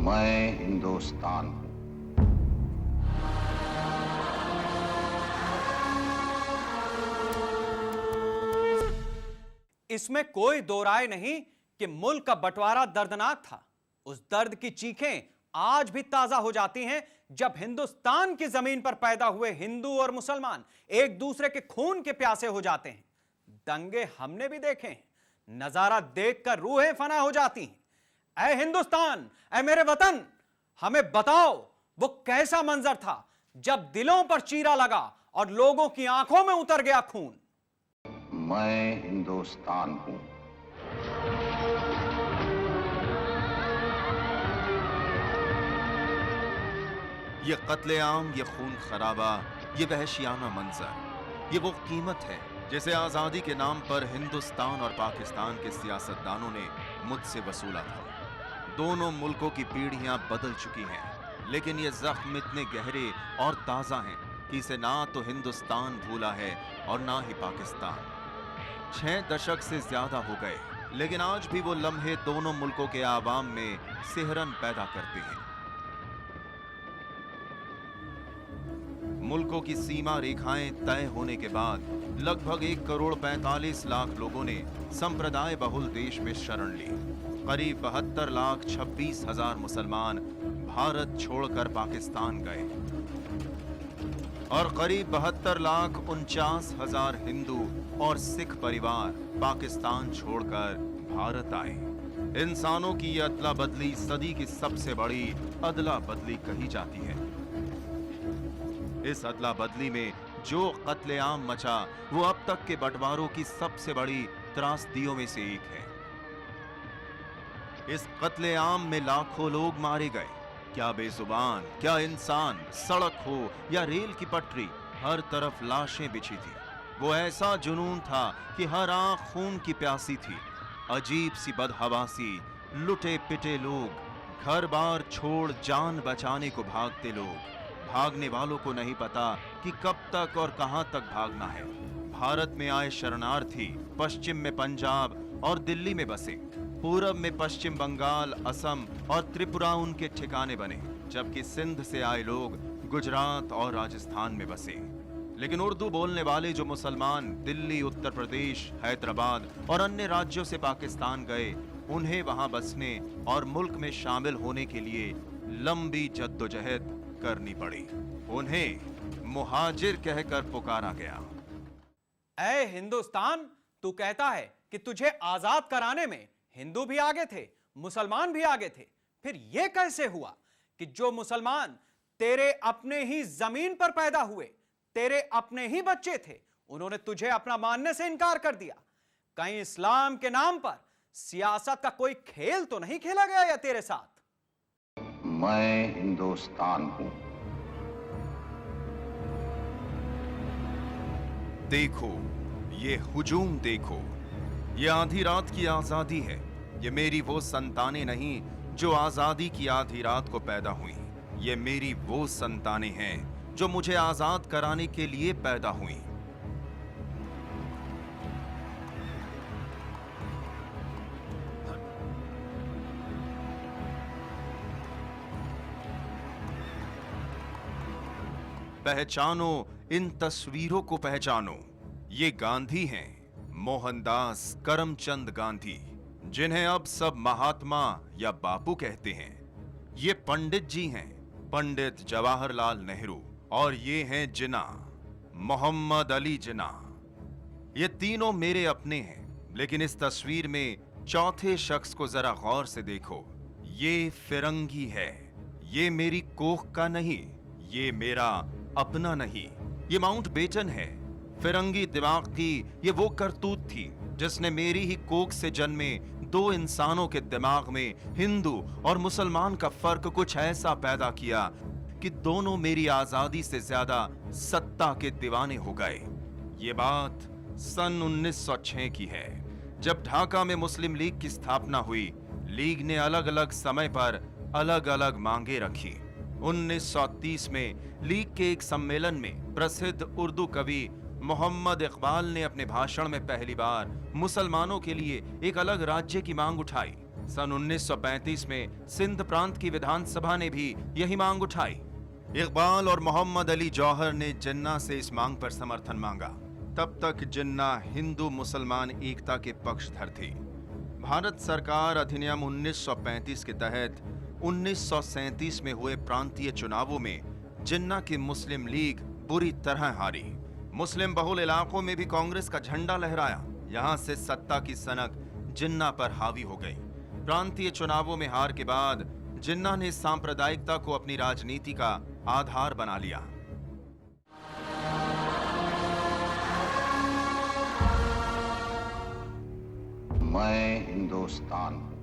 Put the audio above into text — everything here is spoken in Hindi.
मैं हिंदुस्तान हूं। इसमें कोई दो राय नहीं कि मुल्क का बंटवारा दर्दनाक था। उस दर्द की चीखें आज भी ताजा हो जाती हैं जब हिंदुस्तान की जमीन पर पैदा हुए हिंदू और मुसलमान एक दूसरे के खून के प्यासे हो जाते हैं। दंगे हमने भी देखे हैं, नजारा देखकर रूहें फना हो जाती हैं। ऐ हिंदुस्तान, ऐ मेरे वतन, हमें बताओ वो कैसा मंजर था जब दिलों पर चीरा लगा और लोगों की आंखों में उतर गया खून। मैं हिंदुस्तान हूं। ये कत्लेआम, ये खून खराबा, ये वहशियाना मंजर, ये वो कीमत है जिसे आजादी के नाम पर हिंदुस्तान और पाकिस्तान के सियासतदानों ने मुझसे वसूला था। दोनों मुल्कों की पीढ़ियां बदल चुकी हैं, लेकिन ये जख्म इतने गहरे और ताजा हैं कि इसे ना तो हिंदुस्तान भूला है और ना ही पाकिस्तान। 6 दशक से ज्यादा हो गए, लेकिन आज भी वो लम्हे दोनों मुल्कों के आवाम में सिहरन पैदा करते हैं। मुल्कों की सीमा रेखाएं तय होने के बाद लगभग 1 करोड़ 45 लाख लोगों ने संप्रदाय बहुल देश में शरण ली। करीब 72 लाख 26 हजार मुसलमान भारत छोड़कर पाकिस्तान गए और करीब 72 लाख 49 हजार हिंदू और सिख परिवार पाकिस्तान छोड़कर भारत आए। इंसानों की यह अदला बदली सदी की सबसे बड़ी अदला बदली कही जाती है। इस अदला बदली में जो कत्लेआम मचा वो अब तक के बंटवारों की सबसे बड़ी त्रासदियों में से एक है। इस कत्लेआम में लाखों लोग मारे गए। क्या बेजुबान, क्या इंसान, सड़क हो या रेल की पटरी, हर तरफ लाशें बिछी थी। वो ऐसा जुनून था कि हर आंख खून की प्यासी थी। अजीब सी बदहवासी, लुटे पिटे लोग, घर बार छोड़ जान बचाने को भागते लोग। भागने वालों को नहीं पता कि कब तक और कहां तक भागना है। भारत में आए शरणार्थी पश्चिम में पंजाब और दिल्ली में बसे, पूरब में पश्चिम बंगाल, असम और त्रिपुरा उनके ठिकाने बने, जबकि सिंध से आए लोग गुजरात और राजस्थान में बसे। लेकिन उर्दू बोलने वाले जो मुसलमान दिल्ली, उत्तर प्रदेश, हैदराबाद और अन्य राज्यों से पाकिस्तान गए, उन्हें वहां बसने और मुल्क में शामिल होने के लिए लंबी जद्दोजहद करनी पड़ी। उन्हें मुहाजिर कहकर पुकारा गया। ऐ हिंदुस्तान, तू कहता है कि तुझे आजाद कराने में हिंदू भी आगे थे, मुसलमान भी आगे थे। फिर यह कैसे हुआ कि जो मुसलमान तेरे अपने ही जमीन पर पैदा हुए, तेरे अपने ही बच्चे थे, उन्होंने तुझे अपना मानने से इनकार कर दिया? कहीं इस्लाम के नाम पर सियासत का कोई खेल तो नहीं खेला गया या तेरे साथ? मैं हिंदुस्तान हूं। देखो, ये हुजूम देखो, ये आधी रात की आजादी है। ये मेरी वो संतानें नहीं जो आजादी की आधी रात को पैदा हुई। ये मेरी वो संतानें हैं जो मुझे आजाद कराने के लिए पैदा हुई। पहचानो, इन तस्वीरों को पहचानो। ये गांधी हैं, मोहनदास करमचंद गांधी, जिन्हें अब सब महात्मा या बापू कहते हैं। ये पंडित जी हैं, पंडित जवाहरलाल नेहरू, और ये हैं जिन्ना, मोहम्मद अली जिन्ना। ये तीनों मेरे अपने हैं, लेकिन इस तस्वीर में चौथे शख्स को जरा गौर से देखो। ये फिरंगी है। ये मेरी कोख का नहीं, ये मेरा अपना नहीं, ये माउंटबेटन है। फिरंगी दिमाग की ये वो करतूत थी जिसने मेरी ही कोख से जन्मे 2 इंसानों के दिमाग में हिंदू और मुसलमान का फर्क कुछ ऐसा पैदा किया कि दोनों मेरी आजादी से ज्यादा सत्ता के दीवाने हो गए। ये बात सन 1906 की है, जब ढाका में मुस्लिम लीग की स्थापना हुई। लीग ने अलग अलग समय पर अलग अलग मांगे रखी। 1930 में लीग के एक सम्मेलन में प्रसिद्ध उर्दू कवि मोहम्मद इकबाल ने अपने भाषण में पहली बार मुसलमानों के लिए एक अलग राज्य की मांग उठाई। सन 1935 में सिंध प्रांत की विधानसभा ने भी यही मांग उठाई। इकबाल और मोहम्मद अली जौहर ने जिन्ना से इस मांग पर समर्थन मांगा। तब तक जिन्ना हिंदू मुसलमान एकता के पक्षधर थी। भारत सरकार अधिनियम 1935 के तहत 1937 में हुए प्रांतीय चुनावों में जिन्ना की मुस्लिम लीग बुरी तरह हारी। मुस्लिम बहुल इलाकों में भी कांग्रेस का झंडा लहराया। यहां से सत्ता की सनक जिन्ना पर हावी हो गई। प्रांतीय चुनावों में हार के बाद जिन्ना ने सांप्रदायिकता को अपनी राजनीति का आधार बना लिया। मैं हिंदुस्तान हूं।